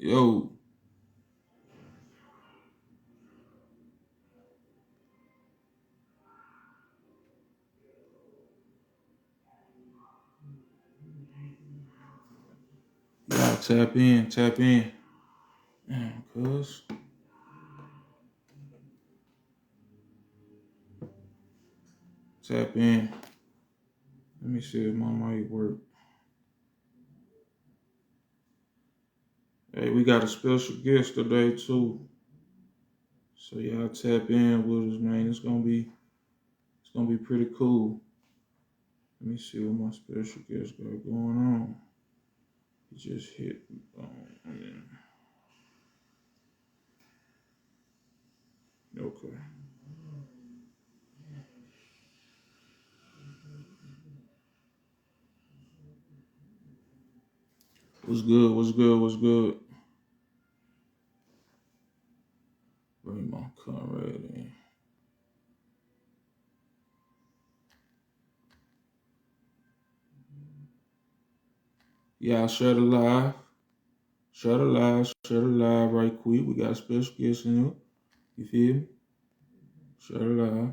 Yo, y'all tap in, tap in. Damn, cuz. Tap in. Let me see if my mic work. Hey, we got a special guest today too. So y'all tap in with us, man. It's gonna be pretty cool. Let me see what my special guest got going on. He just hit. Okay. What's good? What's good? What's good? Bring my comrade in. Y'all share the live. Share the live. Share the live right quick. We got a special guest in here. You feel me? Share the live.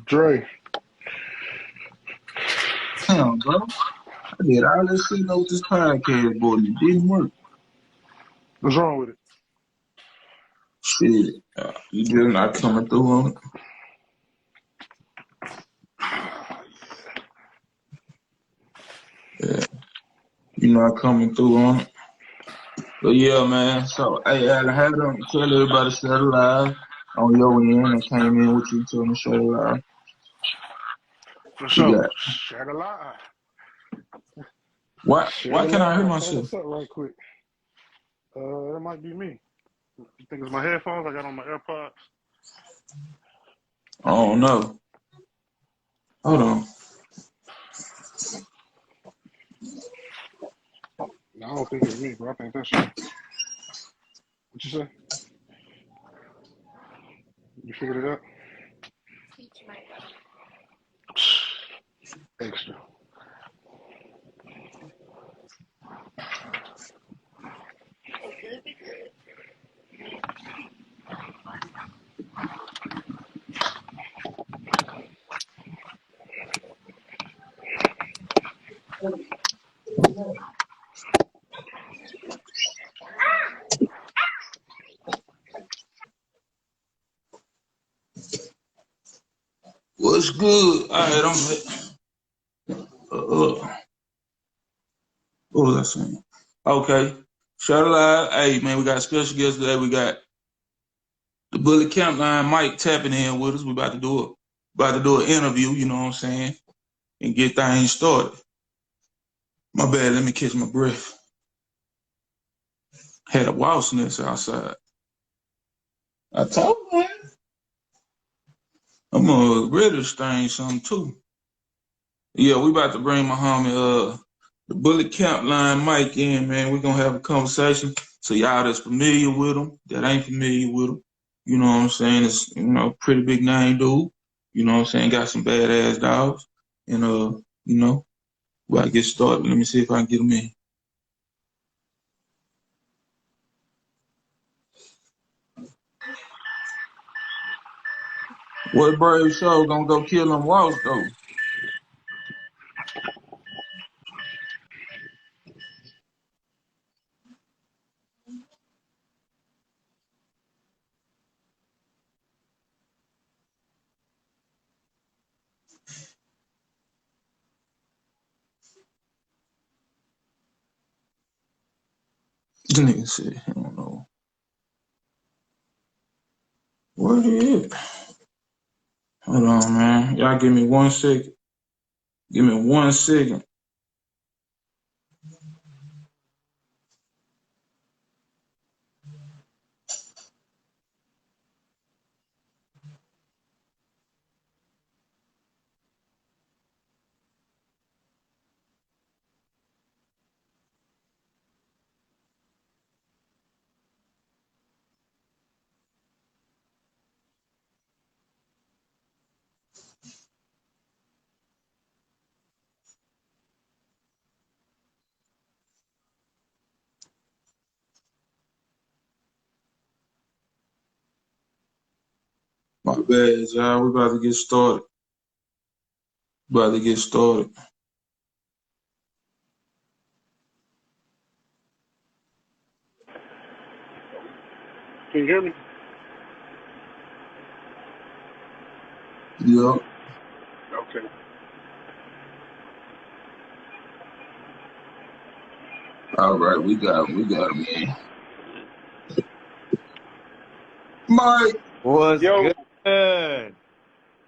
Dre. Damn, bro. I did all this shit with this podcast, boy, and it didn't work. What's wrong with it? Shit. You just not coming through on it. Yeah. You not coming through on it. But yeah, man. So, hey, Alan, have them tell everybody to share the live on your end and came in with you telling them to share the live. For You sure. got. Share the live. Why Share the can I hear live. Tell myself? us up right quick. That might be me. You think it's my headphones? I got on my AirPods. I don't know. Hold on. No, I don't think it's me, bro. I think that's you. What you say? You figured it out? Extra. What's good? All right, I'm what was I saying? Okay. Share the live. Hey, man, we got a special guest today. We got the Bullet Camp Line Mike tapping in with us. We about to do an interview, you know what I'm saying, and get things started. My bad, let me catch my breath. Had a wasp nest outside. I told you, man. I'm gonna ready to stain something too. Yeah, we about to bring my homie the Bullet Camp Line Mike in, man. We're gonna have a conversation. So y'all that's familiar with him, that ain't familiar with him, you know what I'm saying? It's pretty big name dude. You know what I'm saying? Got some badass dogs. And we gotta get started. Let me see if I can get him in. What brave show gonna go kill them walls though? This nigga said, I don't know. Where it is? Hold on, man. Y'all give me 1 second. Give me 1 second. My bad, y'all. We about to get started. About to get started. Can you hear me? Yup. Okay. All right, we got him, man. Mike. What's Yo, good?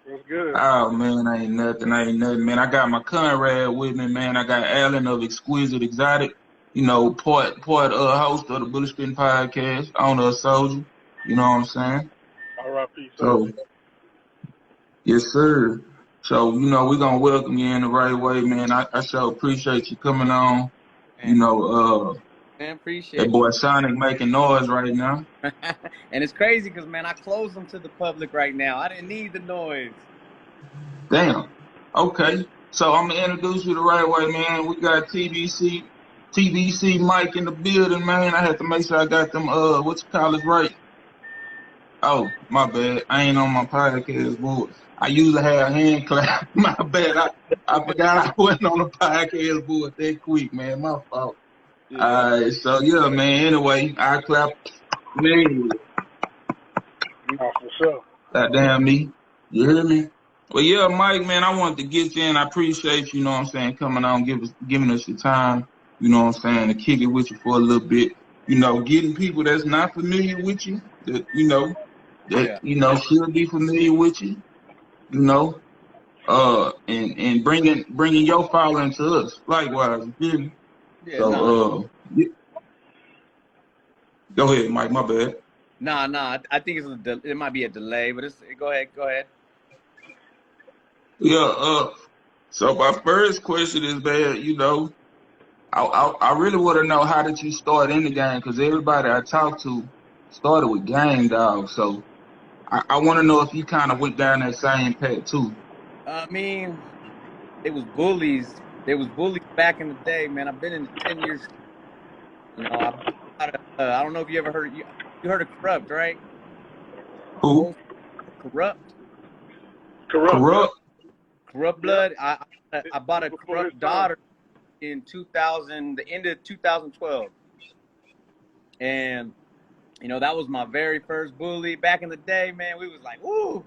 what's good? Oh man, ain't nothing, man. I got my Conrad with me, man. I got Alan of Exquisite Exotic, part host of the Bullet Spin podcast, owner of Soldier. You know what I'm saying? R.I.P. So Soldier. yes, sir. So, we're gonna welcome you in the right way, man. I sure appreciate you coming on. Man, man, That appreciate boy Sonic making noise right now. you. And it's crazy because, man, I closed them to the public right now. I didn't need the noise. Damn. Okay. So I'm gonna introduce you the right way, man. We got TBC Mike in the building, man. I had to make sure I got them right. Oh, my bad. I ain't on my podcast board. I usually have hand clap. My bad. I forgot I wasn't on the podcast board that quick, man. My fault. Yeah. So yeah, man. Anyway, I clap me. Oh, for sure. Goddamn me. You hear me? Well, yeah, Mike, man, I wanted to get you in. I appreciate you, know what I'm saying, coming on, giving us your time, you know what I'm saying, to kick it with you for a little bit. Getting people that's not familiar with you, Yeah. should be familiar with you, and bringing your following to us, likewise, you feel me? Yeah, So, yeah. Go ahead, Mike, my bad. nah. I think it might be a delay, but go ahead. Yeah, so my first question is, man, I really want to know, how did you start in the game? Because everybody I talked to started with Gang Dog. So I want to know if you kind of went down that same path too. I mean, it was bullies. There was bullies back in the day, man. I've been in 10 years. I don't know if you ever you heard of Corrupt, right? Who? Corrupt. Corrupt, yeah. Corrupt? Corrupt Yeah. blood. I bought a Before his corrupt time. daughter in 2000, the end of 2012, and that was my very first bully. Back in the day, man, we was like, woo,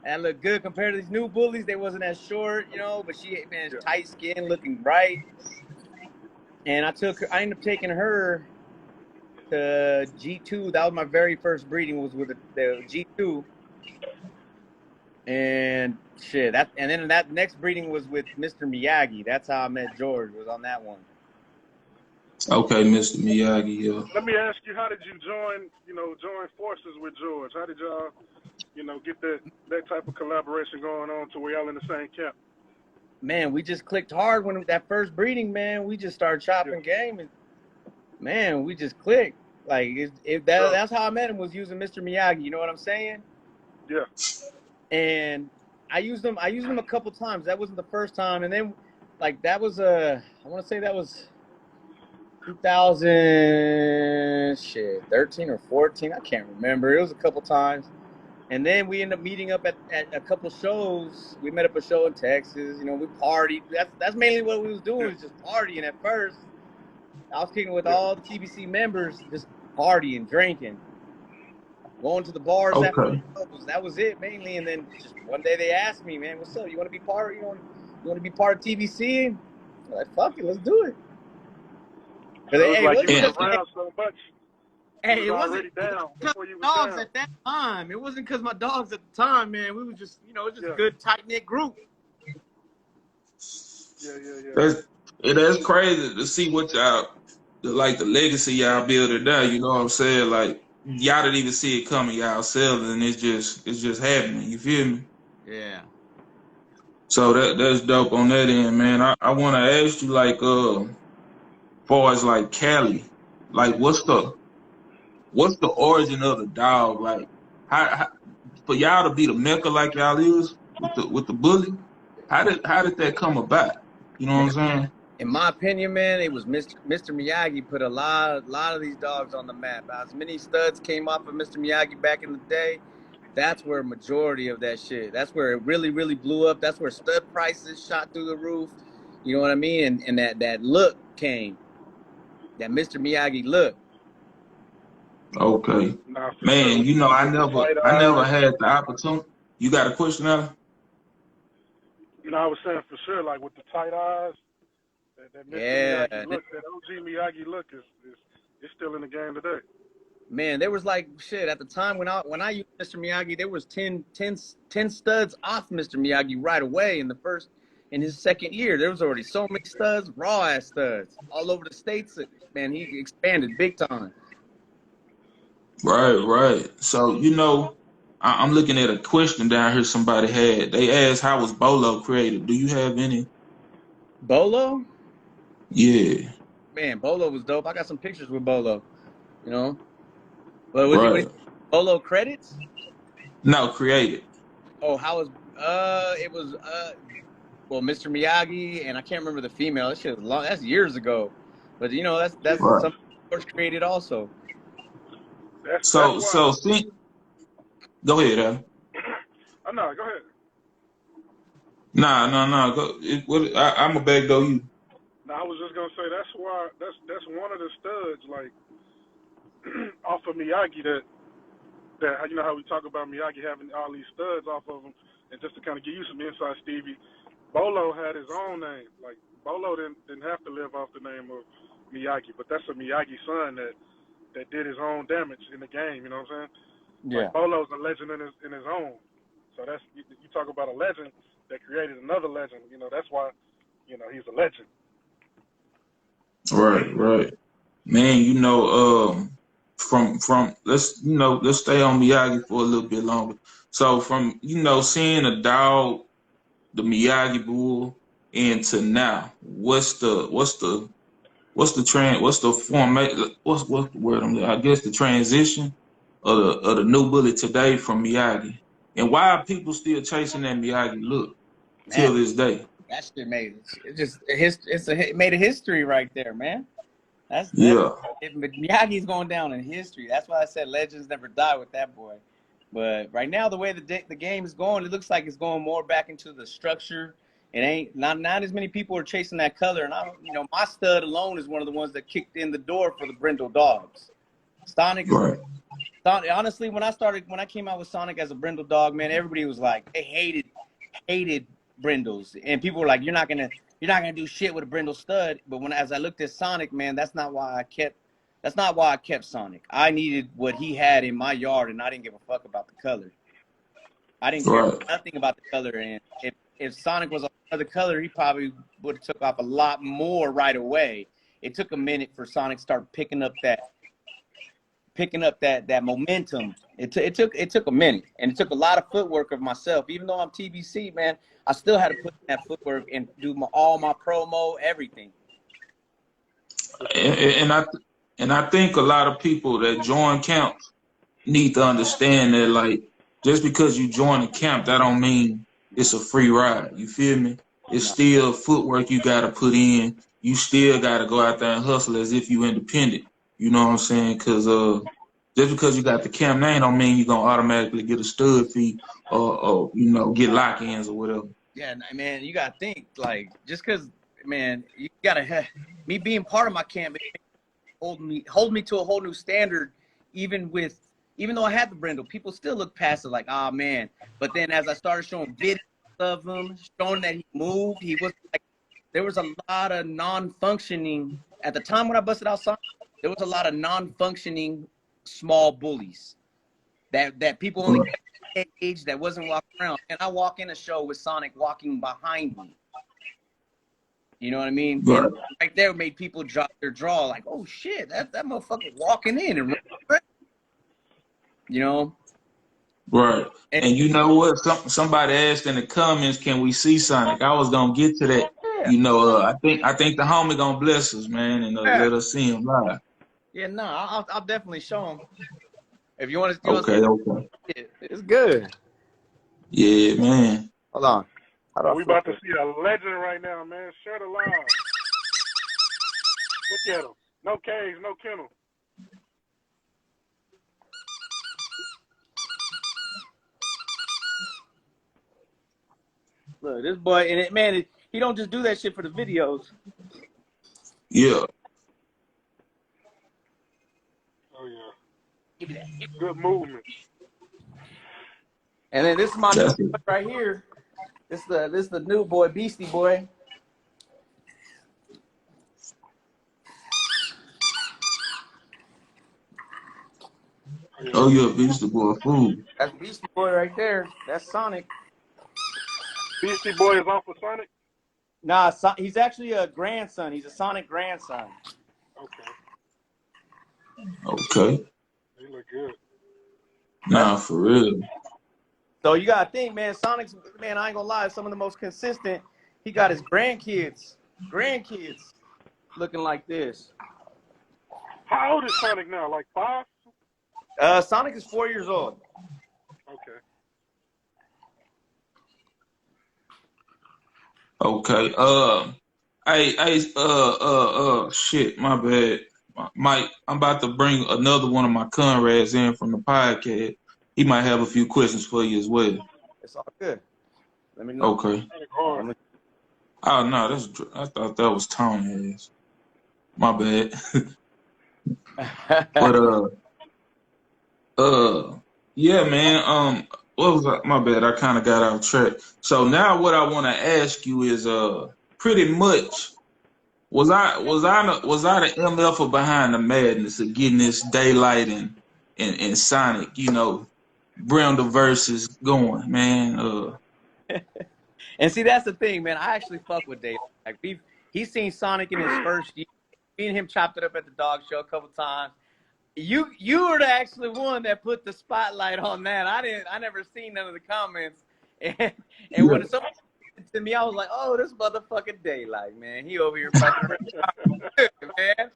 that looked good compared to these new bullies. They wasn't as short, but she, man, Yeah. tight skin, looking bright. And I ended up taking her to G2. That was my very first breeding, was with the G2. And shit, and then that next breeding was with Mr. Miyagi. That's how I met George, was on that one. Okay, Mr. Miyagi. Yeah. Let me ask you, how did you join forces with George? How did y'all, get that type of collaboration going on to where y'all in the same camp? Man, we just clicked hard when that first breeding, man. We just started chopping game, and man, we just clicked. Like that's how I met him, was using Mr. Miyagi. You know what I'm saying? Yeah. And I used him a couple times. That wasn't the first time. And then, like, that was I want to say that was 2013 or 14. I can't remember. It was a couple times. And then we ended up meeting up at a couple shows. We met up a show in Texas. We partied. That's mainly what we was doing, was just partying at first. I was kicking with all the TBC members, just partying, drinking, going to the bars after Okay. shows. That was it mainly. And then just one day they asked me, man, what's up? You want to be part? You want to be part of TBC? I'm like, fuck it, let's do it. So it was Hey, like what's you was your, around so much. You Hey, was it already wasn't down because before you was dogs down. at that time. It wasn't because my dogs at the time, man. We was just, you know, it's just a Yeah, good tight knit group. yeah. That's crazy to see what y'all like the legacy y'all building now. You know what I'm saying? Like y'all didn't even see it coming y'all selling, and it's just happening. You feel me? Yeah. So that's dope on that end, man. I want to ask you like far as like Cali, like what's the origin of the dog? Like how for y'all to be the mecca like y'all is with the bully, how did that come about? You know what I'm saying? In my opinion, man, it was Mr. Miyagi put a lot of these dogs on the map. As many studs came off of Mr. Miyagi back in the day, that's where a majority of that shit. That's where it really, really blew up. That's where stud prices shot through the roof. You know what I mean? And that look came. That Mr. Miyagi look. Okay, Nah, for sure. man. With You know with the tight I never eyes. had the opportunity. You got a question, Alan? You know, I was saying for sure, like with the tight eyes, that Mr. Yeah. Miyagi look, that OG Miyagi look is still in the game today. Man, there was like shit at the time when I used Mr. Miyagi, there was 10 studs off Mr. Miyagi right away in his second year. There was already so many studs, raw ass studs all over the states. Man, he expanded big time. Right. So I'm looking at a question down here somebody had. They asked how was Bolo created? Do you have any? Bolo, Yeah, man, Bolo was dope. I got some pictures with Bolo, you know. But was he right. Bolo credits? No, created. Oh, how was it was well, Mr. Miyagi, and I can't remember the female. That shit was long. That's years ago. But you know, that's Right. some course created also. That's So why. so see, go ahead, Alan. Oh no, go ahead. Nah, no. Go. I'm a back though. You. No, I was just gonna say that's why that's one of the studs like off of Miyagi that you know how we talk about Miyagi having all these studs off of him, and just to kind of give you some insight, Stevie, Bolo had his own name. Like Bolo didn't have to live off the name of Miyagi, but that's a Miyagi son that did his own damage in the game. You know what I'm saying? Yeah. Like Bolo's a legend in his own. So that's you talk about a legend that created another legend. You know that's why he's a legend. Right. Man, from let's stay on Miyagi for a little bit longer. So from seeing a dog, the Miyagi bull, and to now, what's the format what's the word I guess the transition of the new bully today from Miyagi, and why are people still chasing that Miyagi look Man, till this day? that shit made it just it made a history right there, man. That's Yeah, Miyagi's going down in history. That's why I said legends never die with that boy. But right now, the way the game is going, it looks like it's going more back into the structure. It ain't not as many people are chasing that color. And my stud alone is one of the ones that kicked in the door for the Brindle dogs. Sonic is right, honestly when I came out with Sonic as a Brindle dog, man, everybody was like they hated Brindles, and people were like, you're not gonna do shit with a Brindle stud. But as I looked at Sonic, man, that's not why I kept Sonic. I needed what he had in my yard, and I didn't give a fuck about the color. I didn't care right, nothing about the color. And if Sonic was another color, he probably would have took off a lot more right away. It took a minute for Sonic to start picking up that momentum. It took a minute, and it took a lot of footwork of myself. Even though I'm TBC, man, I still had to put in that footwork and do all my promo, everything. and I think a lot of people that join camps need to understand that like just because you join a camp, that don't mean it's a free ride. You feel me? It's No, still footwork you gotta put in. You still gotta go out there and hustle as if you independent. You know what I'm saying? Cause just because you got the camp name don't mean you're gonna automatically get a stud fee or get lock-ins or whatever. yeah, man, you gotta think like just because, man, you gotta have me being part of my camp. Hold me to a whole new standard. Even though I had the Brindle, people still look past it like, oh man. But then as I started showing videos of him, showing that he moved, he was like, there was a lot of non-functioning at the time when I busted out Sonic. There was a lot of non-functioning small bullies that people only age that wasn't walking around. And I walk in a show with Sonic walking behind me. You know what I mean? Right. And right there made people drop their jaw, like, oh shit, that motherfucker walking in and you know. Right. And And you know what? Somebody asked in the comments, can we see Sonic? I was gonna get to that. yeah, You know, I think the homie gonna bless us, man, and let us see him live. yeah, no, I'll definitely show him. If you want to, Okay, okay. it's good. Yeah, man. Hold on. We about to see a legend right now, man. Share the live. Look at him. No cage, no kennel. Look, this boy, and man, he don't just do that shit for the videos. Yeah. Oh yeah. Good movement. And then this is my new That's boy it. right here. This is the new boy, Beastie Boy. Oh yeah, Beastie Boy food. That's Beastie Boy right there. That's Sonic. Beastie Boy is off of Sonic? Nah, he's actually a grandson. He's a Sonic grandson. Okay. He look good. Nah, for real. So you gotta think, man, Sonic's, man, I ain't gonna lie, some of the most consistent. He got his grandkids looking like this. How old is Sonic now? Like 5? Sonic is 4 years old. Okay. Okay. Shit, my bad. Mike, I'm about to bring another one of my comrades in from the podcast. He might have a few questions for you as well. It's all good. Let me know. Okay. Oh no, I thought that was Tony's. My bad. But yeah, man. What was that? My bad. I kind of got off track. So now what I want to ask you is pretty much was I the MF behind the madness of getting this Daylight and Sonic, you know, Brenda versus going, man. And see, that's the thing, man. I actually fuck with Daylight. Like he's seen Sonic in his first year. Me and him chopped it up at the dog show a couple times. You were the actually one that put the spotlight on that. I never seen none of the comments. And when somebody said to me, I was like, oh, this motherfucking Daylight, man. He over here fucking man.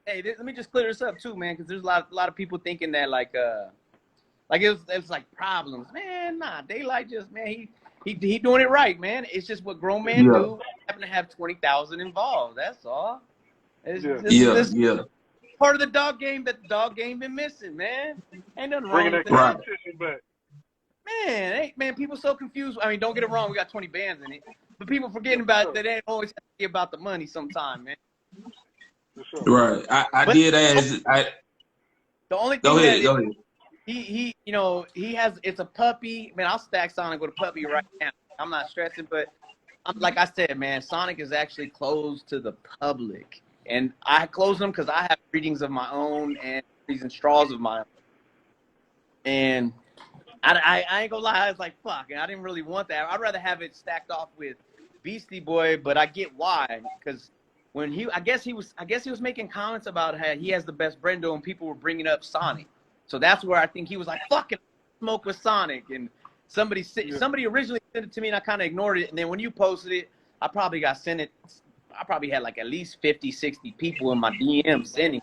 Hey, let me just clear this up too, man, because there's a lot of people thinking that like it was like problems. Man, nah, Daylight just, man, he doing it right, man. It's just what grown men do. Happen to have 20,000 involved. That's all. It's part of the dog game that the dog game been missing, man. Ain't nothing wrong with that. Competition back. Man, people so confused. I mean, don't get it wrong, we got 20 bands in it. But people forgetting about that. They always have to be about the money sometime, man. Right. I did ask. The only thing go ahead. He you know, it's a puppy. Man, I'll stack Sonic with a puppy right now. I'm not stressing, but like I said, man, Sonic is actually closed to the public. And I close them because I have breedings of my own and breedings and straws of my own. And I ain't gonna lie, I was like, fuck, and I didn't really want that. I'd rather have it stacked off with Beastie Boy, but I get why. Because when I guess he was making comments about how he has the best Brendo, and people were bringing up Sonic. So that's where I think he was like, fucking smoke with Sonic. And somebody originally sent it to me, and I kind of ignored it. And then when you posted it, I probably got sent it. I probably had like at least 50, 60 people in my DM sending.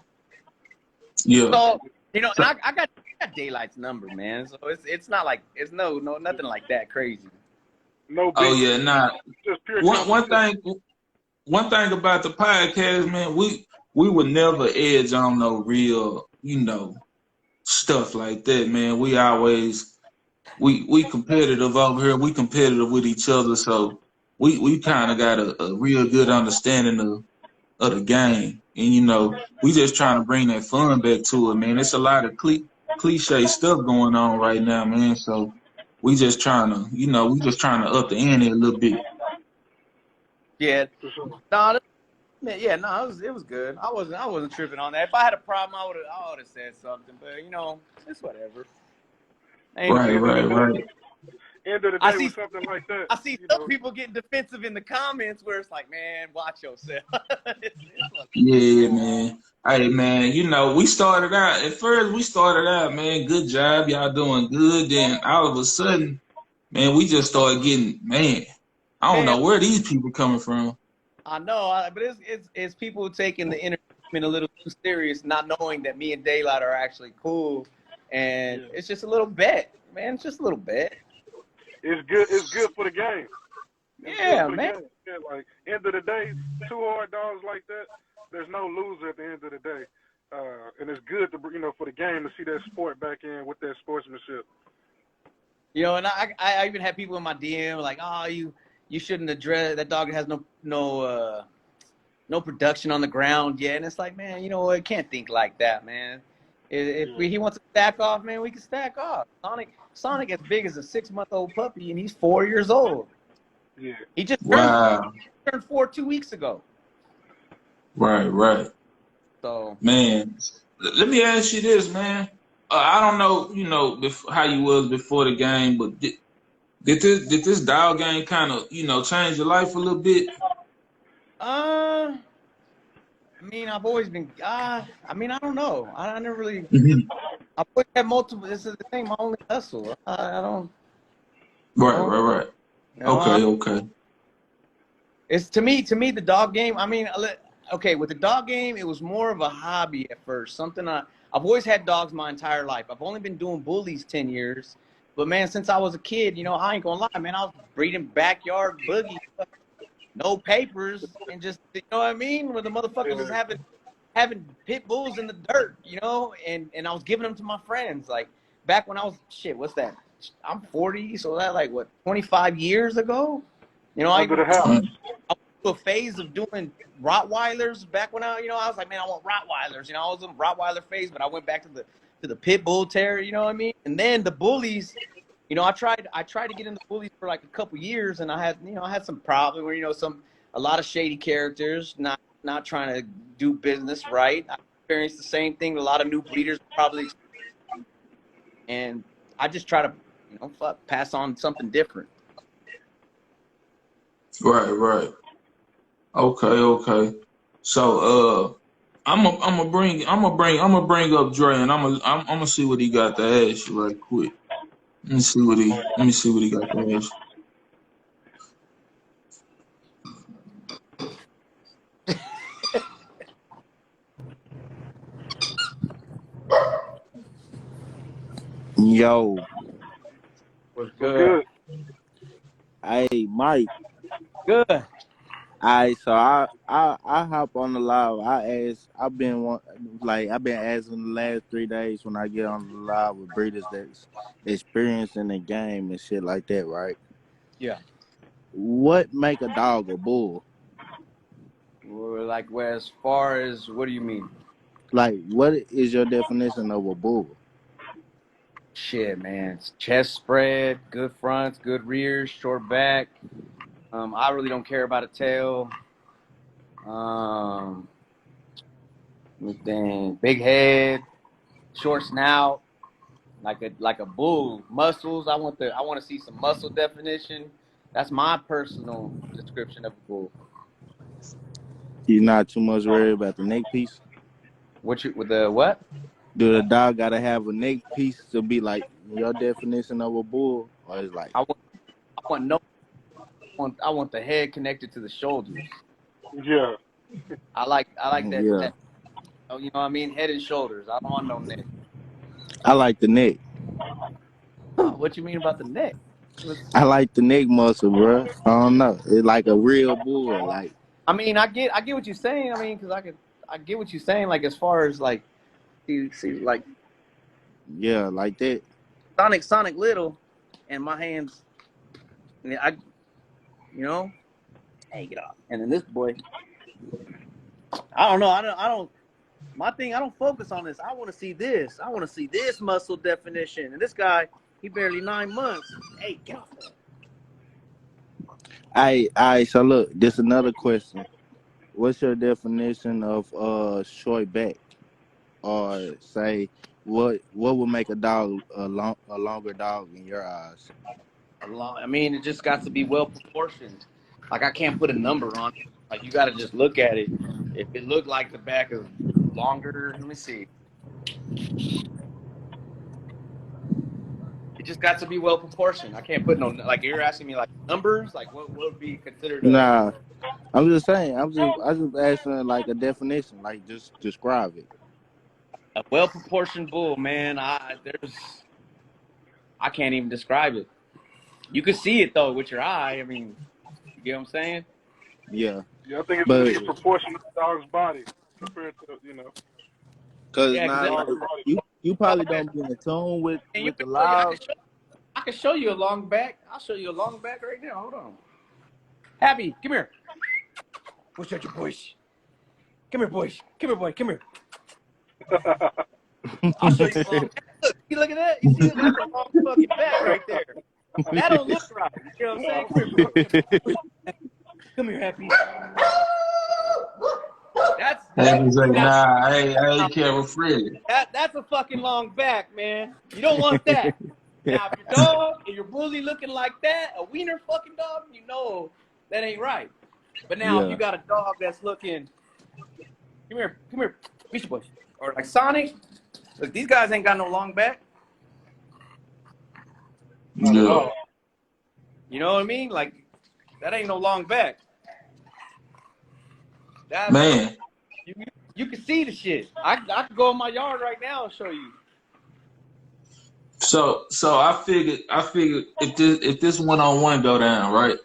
Yeah. So, you know, and I got Daylight's number, man. So it's not like it's nothing like that crazy. No. Oh yeah, nah. Just pure One thing about the podcast, man, we would never edge on no real, you know, stuff like that, man. We always we competitive over here. We competitive with each other, so we kind of got a real good understanding of the game, and you know, we just trying to bring that fun back to it, man. It's a lot of cliche stuff going on right now, man. So we just trying to, you know, up the ante a little bit. Yeah. No, Yeah, no, it was good. I wasn't tripping on that. If I had a problem, I would have said something. But you know, it's whatever. Ain't Right, right, right. End of the I day see with something like that, I see you some know. people getting defensive in the comments where it's like, man, watch yourself. It's like, Yeah, man. Hey, man, you know, we started out, at first, man, good job, y'all doing good. Then all of a sudden, man, we just started getting, man, I don't man, know where these people coming from. I know, but it's people taking the entertainment a little too serious, not knowing that me and Daylight are actually cool, and Yeah. it's just a little bet, man. It's just a little bet. It's good. It's good for the game. It's good Yeah, for the man. game. Yeah, like end of the day, two hard dogs like that, there's no loser at the end of the day. And it's good to for the game to see that sport back in with that sportsmanship. You know, and I even had people in my DM like, oh, you shouldn't address that dog has no production on the ground yet. And it's like, man, you know what? Can't think like that, man. If he wants to stack off, man, we can stack off. Sonic as big as a 6-month-old puppy, and he's 4 years old. Yeah. He just Wow. turned 4 2 weeks ago. Right, right. So, Man, let me ask you this, man. I don't know, how you was before the game, but did this dial game kind of, change your life a little bit? I mean, I've always been. I mean, I don't know. I never really. Mhm. I've always had multiple. This is the thing. My only hustle. I don't. Right, right, right. You know, Okay, okay. it's to me the dog game. I mean, okay, with the dog game, it was more of a hobby at first. Something I've always had dogs my entire life. I've only been doing bullies 10 years, but man, since I was a kid, you know, I ain't gonna lie, man, I was breeding backyard boogies, no papers, and just you know what I mean, where the motherfuckers was having pit bulls in the dirt, you know, and I was giving them to my friends. Like back when I was what's that? I'm 40, so that like what 25 years ago. You know, I Under the house. Right. a phase of doing Rottweilers back when I was like, man, I want Rottweilers. You know, I was in Rottweiler phase, but I went back to the pit bull terrier. You know what I mean? And then the bullies. You know, I tried to get into bullies for like a couple years, and I had some problems where a lot of shady characters not trying to do business right. I experienced the same thing a lot of new breeders probably, and I just try to pass on something different. Right, right. Okay, okay. So I'm gonna bring up Dre, and I'm gonna see what he got to ask you right quick. Let me see what he got to ask Yo, Was What's good. good? hey Mike. Good. I so I hop on the live. I've been asking the last 3 days when I get on the live with breeders that's experienced in the game and shit like that, right? Yeah. What make a dog a bull? Like, where as far as what do you mean? Like, what is your definition of a bull? Shit, man. It's chest spread, good fronts, good rears, short back. I really don't care about a tail. Let me think. Big head, short snout, like a bull. Muscles. I want to see some muscle definition. That's my personal description of a bull. You're not too much worried about the neck piece? With the what? Do the dog gotta have a neck piece to be like your definition of a bull? Or is like I want no. I want the head connected to the shoulders. Yeah. I like that. yeah. That you know what I mean? Head and shoulders. I don't want no neck. I like the neck. What you mean about the neck? I like the neck muscle, bro. I don't know. It's like a real bull. Like, I mean, I get what you're saying. I mean, because I get what you're saying. Like as far as like, you see, like yeah, like that. Sonic Little, and my hands, hey, get off. And then this boy, I don't know. I don't. My thing, I don't focus on this. I want to see this. I want to see this muscle definition. And this guy, he barely 9 months. Hey, get off. So look, this another question. what's your definition of short back? Or say what would make a dog a longer dog in your eyes? I mean, it just got to be well proportioned. Like I can't put a number on it. Like you got to just look at it. If it looked like the back is longer, let me see. It just got to be well proportioned. I can't put no like you're asking me like numbers. Like what would be considered Nah, I'm just saying. I just asking like a definition. Like just describe it. a well proportioned bull, man? I can't even describe it. You can see it though with your eye. I mean, you get what I'm saying? Yeah, Yeah, I think it's but just the proportion of the dog's body compared to, cause Yeah, the not because like dog's body. you probably don't be in tune and you with the can show you. loud. I can show you a long back. I'll show you a long back right now. Hold on. Happy, come here. What's that, your boys? Come here, boys. Come here, boy. Come here. I'll show you a long back. Look, you look at that. You see it? That's a long fucking back right there. That don't look right. You know what I'm saying? Come here, Happy. That's Happy say, now, nah, I ain't care with Fred. that's a fucking long back, man. You don't want that. Now, if your dog and your bully looking like that, a wiener fucking dog, you know that ain't right. But now, if Yeah, you got a dog that's looking, come here, Beastie Boys, or like Sonic, look, these guys ain't got no long back. Not at Yeah. all. You know what I mean? Like, that ain't no long back. That's Man. you can see the shit. I could go in my yard right now and show you. So I figured if this one-on-one go down, right?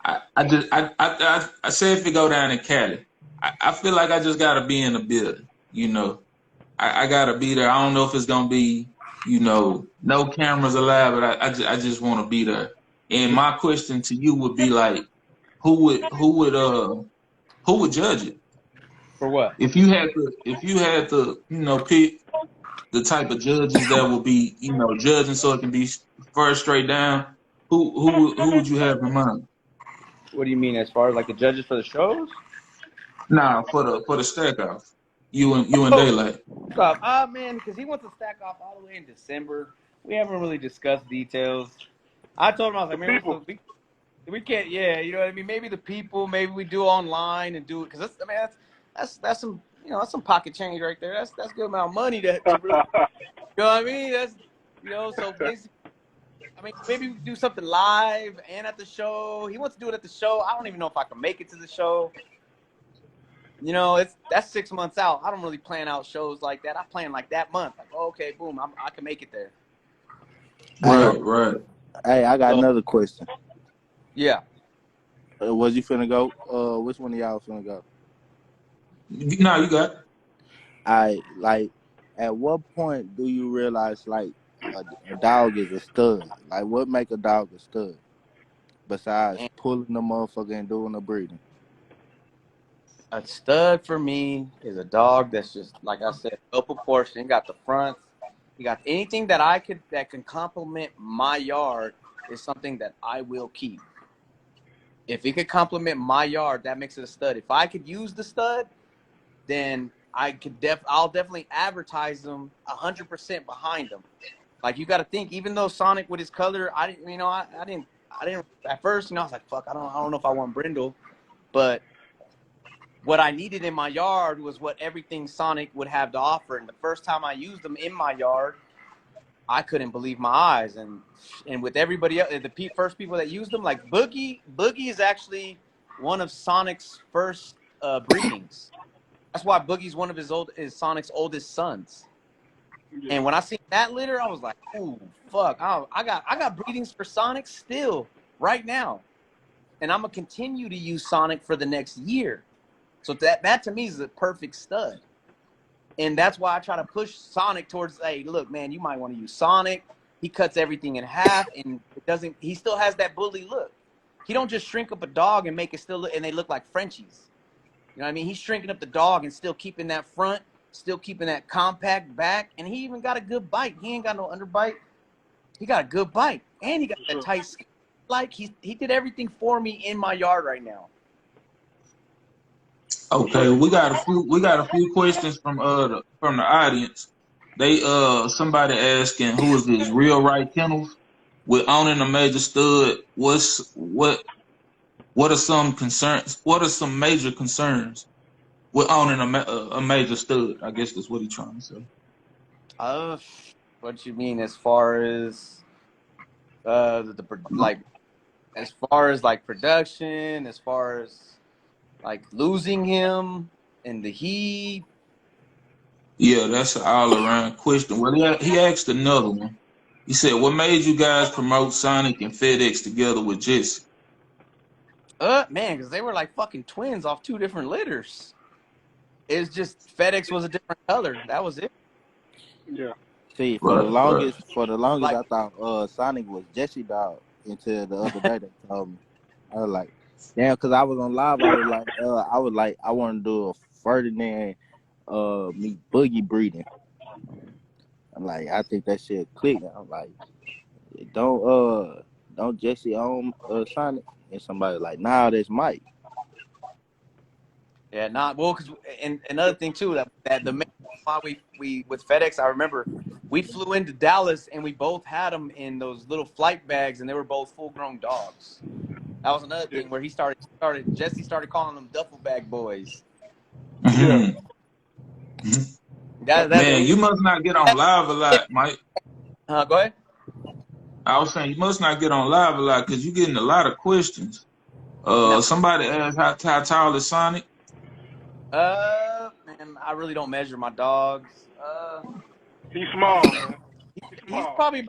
I say if it go down in Cali, I feel like I just gotta be in the building, you know. I gotta be there. I don't know if it's gonna be, no cameras allowed, but I just wanna be there. And my question to you would be like, who would judge it? For what? If you had to, pick the type of judges that will be, judging so it can be first straight down, who would you have in mind? What do you mean as far as like the judges for the shows? Nah, for the stack off. You and Oh, Daylight. man, because he wants to stack off all the way in December. We haven't really discussed details. I told him I was like, The man, people. we can't. Yeah, you know what I mean. Maybe the people. Maybe we do online and do it because that's some that's some pocket change right there. That's good amount of money to really. You know what I mean? That's so basically. I mean, maybe we do something live and at the show. He wants to do it at the show. I don't even know if I can make it to the show. That's 6 months out. I don't really plan out shows like that. I plan like that month. Like, okay, boom, I can make it there. hey, Right. I got So another question. yeah, Was you finna go? Which one of y'all finna go? No, you got it. I like. At what point do you realize like a dog is a stud? Like, what make a dog a stud besides and pulling the motherfucker and doing the breeding? a stud for me is a dog that's just like I said, well proportioned. Got the fronts. You got anything that can complement my yard is something that I will keep. If it could complement my yard, that makes it a stud. If I could use the stud, then I'll definitely advertise them 100% behind them. Like you got to think, even though Sonic with his color, I didn't at first, I was like, fuck, I don't know if I want Brindle, but what I needed in my yard was what everything Sonic would have to offer. And the first time I used them in my yard, I couldn't believe my eyes. And with everybody else, the first people that used them, like Boogie is actually one of Sonic's first breedings. That's why Boogie's one of is Sonic's oldest sons. Yeah. And when I seen that litter, I was like, "Ooh, fuck! I got breedings for Sonic still right now, and I'm gonna continue to use Sonic for the next year." So that to me is a perfect stud, and that's why I try to push Sonic towards, hey, look, man, you might want to use Sonic. He cuts everything in half, and it doesn't. He still has that bully look. He don't just shrink up a dog and make it still look, and they look like Frenchies. You know what I mean? He's shrinking up the dog and still keeping that front, still keeping that compact back, and he even got a good bite. He ain't got no underbite. He got a good bite, and he got that tight skin. Like he did everything for me in my yard right now. Okay, we got a few questions from the audience. They somebody asking who is this real right kennels with owning a major stud. What are some concerns? What are some major concerns with owning a major stud? I guess that's what he's trying to say. What you mean as far as like as far as like production, as far as like losing him in the heat? Yeah, that's an all around question. Well, he asked another one. He said, "What made you guys promote Sonic and FedEx together with Jesse?" Man, because they were like fucking twins off two different litters. It's just FedEx was a different color. That was it. Yeah. See, for the Right, right. longest, Like, I thought Sonic was Jesse dog until the other day they told me. I was like, damn, because I was on live. I want to do a Ferdinand, meet Boogie breeding. I'm like, I think that shit clicked. I'm like, don't Jesse own Sonic? And somebody like, nah, that's Mike. yeah, not well. Because and another thing too that the main why we with FedEx, I remember we flew into Dallas and we both had them in those little flight bags, and they were both full grown dogs. That was another thing where Jesse started calling them duffel bag boys. Yeah. Mhm. That's Man, you must not get on live a lot, Mike. go ahead. I was saying you must not get on live a lot because you're getting a lot of questions. No, Somebody asked how tall is Sonic? man, I really don't measure my dogs. He's small, man. He's He's small. probably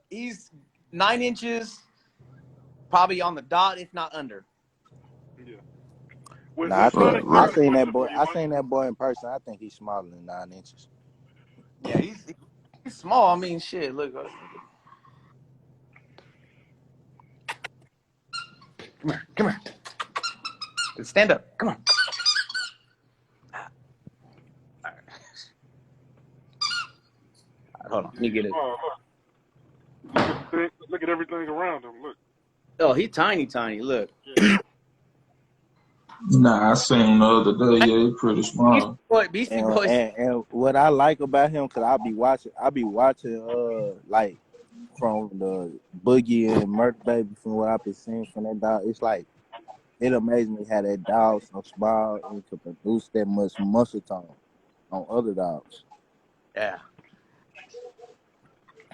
he's 9 inches, probably on the dot, if not under. Yeah. With Nah, Sonic, I I got a seen that question boy. for you, I Mike. seen that boy in person. I think he's smaller than 9 inches. Yeah, he's small. I mean, shit. Look. Come here. Stand up. Come on. All right, hold on. Let me get it. Oh, look at everything around him. Look. Oh, he's tiny. Look. Yeah. Nah, I seen him the other day. Yeah, he's pretty small. Beastie Boys. And what I like about him, cause I be watching, like from the Boogie and Murder Baby, from what I've been seeing from that dog. It's like it amazes me how that dog so small and can produce that much muscle tone on other dogs. Yeah.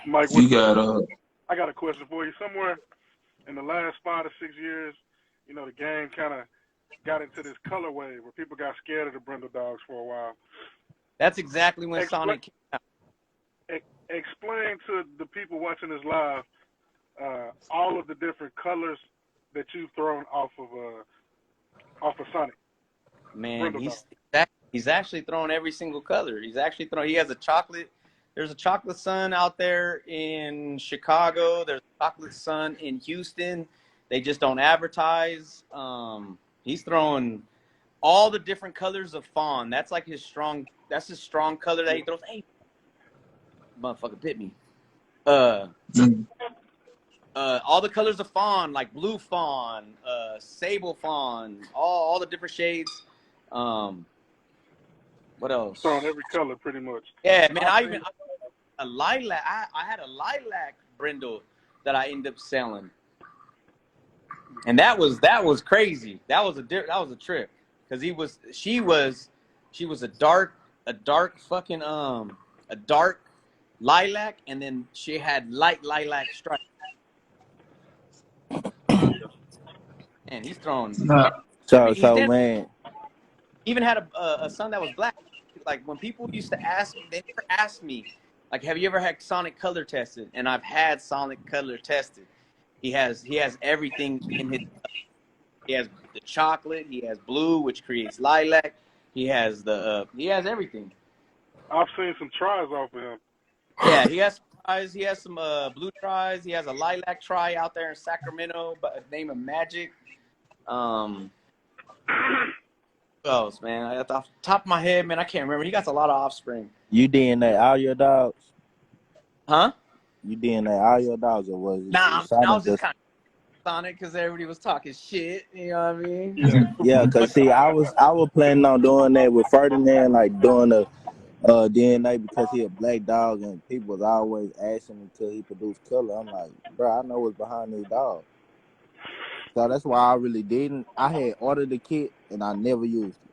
Mike, You got I got a question for you. Somewhere in the last 5 to 6 years, the game kind of got into this color wave where people got scared of the brindle dogs for a while. That's exactly when Sonic came out. Explain to the people watching this live all of the different colors that you've thrown off of Sonic. Man, he's actually throwing every single color. He has a chocolate. There's a chocolate sun out there in Chicago. There's a chocolate sun in Houston. They just don't advertise. He's throwing all the different colors of fawn. That's like his strong color that he throws. Hey, motherfucker bit me. All the colors of fawn, like blue fawn, sable fawn, all the different shades. What else? Throwing every color, pretty much. Yeah, man. I had a lilac brindle that I ended up selling, and that was crazy. That was a trip because she was a dark fucking a dark lilac, and then she had light lilac stripes. And he's throwing. nah. Man, Even had a son that was black. Like when people used to ask me, they never asked me, like, have you ever had Sonic color tested? And I've had Sonic color tested. He has everything in his. He has the chocolate. He has blue, which creates lilac. He has everything. I've seen some tries off of him. Yeah, he has tries. He has some blue tries. He has a lilac try out there in Sacramento, by the name of Magic. Who else, man? Off the top of my head, man, I can't remember. He got a lot of offspring. you DNA all your dogs? Huh? You DNA all your dogs, or was it? Nah, I was just kind Sonic because everybody was talking shit. You know what I mean? Yeah. Yeah, cause see, I was planning on doing that with Ferdinand, like doing the DNA because he a black dog and people was always asking until he produced color. I'm like, bro, I know what's behind this dog. So that's why I really didn't. I had ordered the kit and I never used it.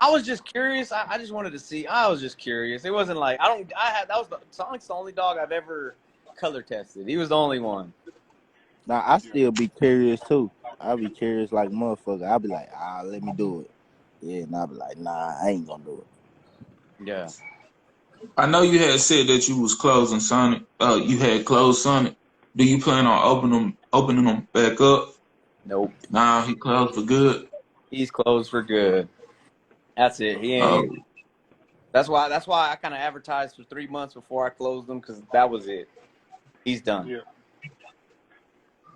I was just curious. I just wanted to see. I was just curious. It wasn't like Sonic's the only dog I've ever color tested. He was the only one. Now I still be curious too. I be curious like motherfucker. I be like, let me do it. Yeah, and I be like, nah, I ain't gonna do it. Yeah. I know you had said that you was closing Sonic. You had closed Sonic. Do you plan on opening them back up? Nope. Nah, he closed for good. He's closed for good. That's it. He Oh, ain't. That's why I kind of advertised for 3 months before I closed him because that was it. He's done. Yeah.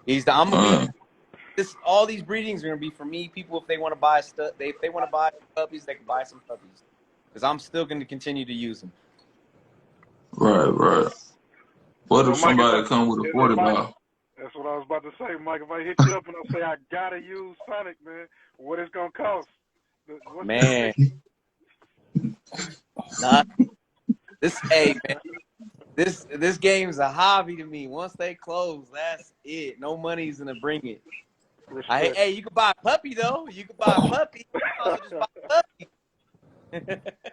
He's done. I'm gonna be uh, all these breedings are gonna be for me. People, if they want to buy stuff, if they want to buy puppies, they can buy some puppies. Because I'm still gonna continue to use them. right. What So if Mike, somebody come with a and Mike, $40? that's what I was about to say, Mike. If I hit you up and I say I gotta use Sonic, man, what it's gonna cost? What's Man, nah, hey man, this game's a hobby to me. Once they close, that's it. No money's gonna bring it. respect? Hey, you can buy a puppy though. You can buy a puppy. You can also just buy a puppy.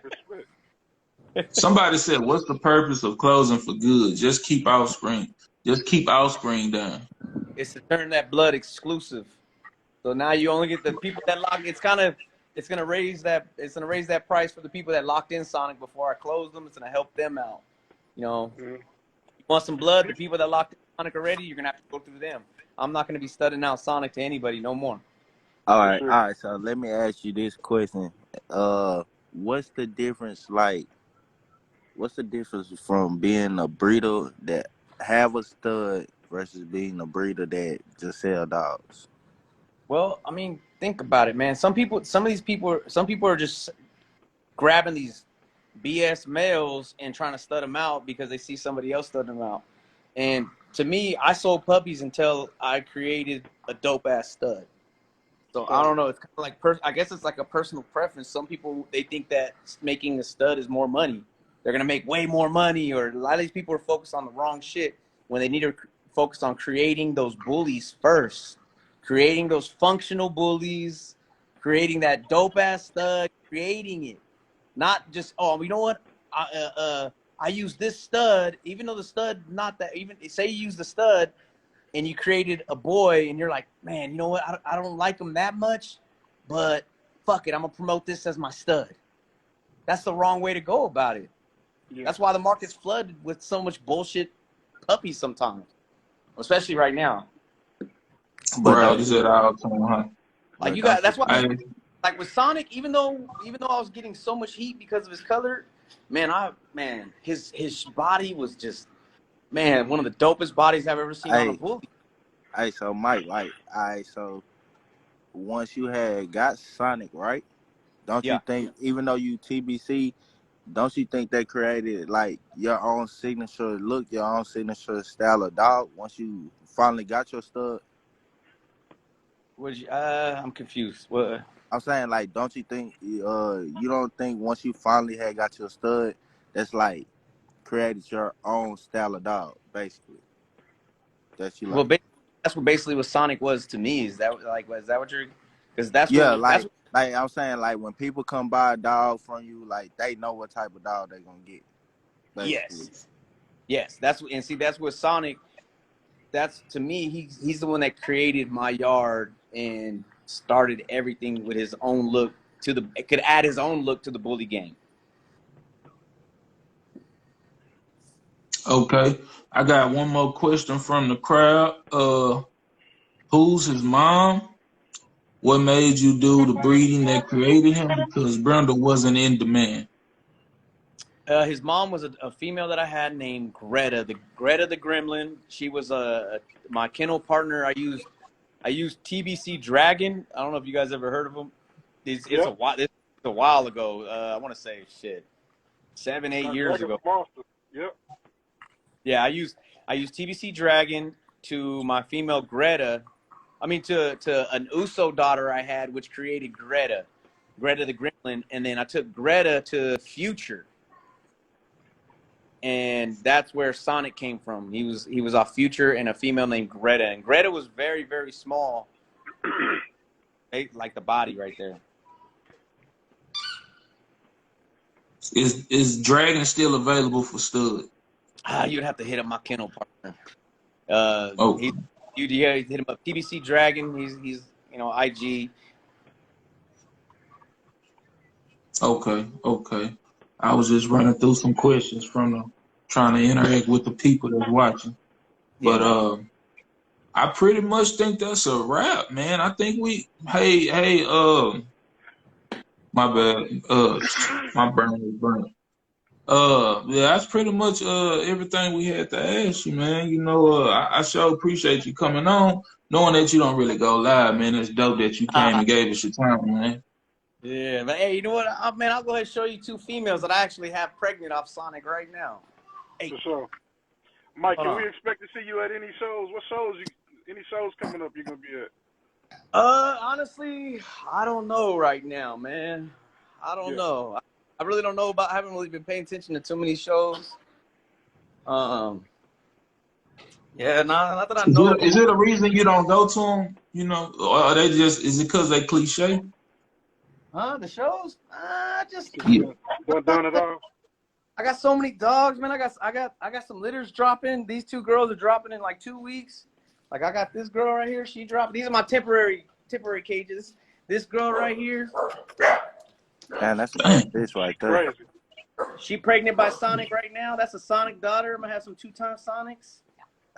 Respect. Somebody said, "What's the purpose of closing for good? Just keep offspring. Just keep offspring down." It's to turn that blood exclusive. So now you only get the people that lock. It's gonna raise that price for the people that locked in Sonic before I close them. It's gonna help them out. You know, Mm-hmm. you want some blood? The people that locked in Sonic already, you're gonna have to go through them. I'm not gonna be studding out Sonic to anybody no more. All For right, sure. all right. So let me ask you this question. What's the difference? Like, what's the difference from being a breeder that have a stud versus being a breeder that just sell dogs? Well, I mean, think about it, man. Some people are just grabbing these BS males and trying to stud them out because they see somebody else stud them out. And to me, I sold puppies until I created a dope ass stud. So I don't know. It's kind of like I guess it's like a personal preference. Some people they think that making a stud is more money. They're gonna make way more money, or a lot of these people are focused on the wrong shit when they need to focus on creating those bullies first, creating those functional bullies, creating that dope ass stud, creating it, not just you know what, I use this stud, even though the stud not that even say you use the stud and you created a boy and you're like, man, you know what? I don't like him that much, but fuck it. I'm going to promote this as my stud. That's the wrong way to go about it. Yeah. That's why the market's flooded with so much bullshit puppies sometimes, especially right now. But Right, don't is you? that all time? Huh? Like But don't you that's why, think? like with Sonic, even though I was getting so much heat because of his color, his body was just, one of the dopest bodies I've ever seen on a Hey, bully. hey. So Mike, like, all right. So once you had got Sonic, right? Don't you Yeah. think, even though you TBC, don't you think they created like your own signature look, your own signature style of dog once you finally got your stud? I'm confused. What? I'm saying, like, don't you think you don't think once you finally had got your stud, that's like created your own style of dog, basically, that you Well, like? that's what basically what Sonic was to me. Is that what you're? Because that's Yeah, what. like I'm saying, like when people come buy a dog from you, like they know what type of dog they're gonna get, basically. Yes. That's what Sonic. That's to me. He's the one that created my yard and started everything with his own look to the. It could add his own look to the bully game. Okay, I got one more question from the crowd. Who's his mom? What made you do the breeding that created him? Because Brenda wasn't in demand. His mom was a female that I had named Greta the Gremlin. She was my kennel partner. I used TBC Dragon. I don't know if you guys ever heard of him. It's Yep. a while ago. I want to say 7-8 years Dragon's ago. a monster. Yep. Yeah, I used TBC Dragon. to my female Greta. I mean, to an Uso daughter I had, which created Greta the Gremlin, and then I took Greta to Future, and that's where Sonic came from. He was off Future and a female named Greta, and Greta was very, very small, like the body right there. Is Dragon still available for stud? You'd have to hit up my kennel partner. Oh, You'd hit him up. TBC Dragon. He's IG. okay. I was just running through some questions from trying to interact with the people that's watching. But I pretty much think that's a wrap, man. I think hey, my bad. My brain is burnt. Yeah, that's pretty much everything we had to ask you, man. I sure appreciate you coming on, knowing that you don't really go live, man. It's dope that you came and gave us your time, man. Yeah, but hey, you know what, man? I'll go ahead and show you 2 females that I actually have pregnant off Sonic right now. Hey, For sure. Mike, hold can on. we expect to see you at any shows? What shows any shows coming up you're gonna be at? Honestly, I don't know right now, man. I don't know. I really don't know I haven't really been paying attention to too many shows. Yeah, not that I know. Is it a reason you don't go to them? Or are they is it because they cliche? The shows? Just Yeah. Done it all. I got so many dogs, man. I got some litters dropping. These 2 girls are dropping in like 2 weeks. Like I got this girl right here. She dropped. These are my temporary cages. This girl right here. Man, that's a bad bitch right there. Crazy. She pregnant by Sonic right now. That's a Sonic daughter. I'm gonna have some 2-time Sonics.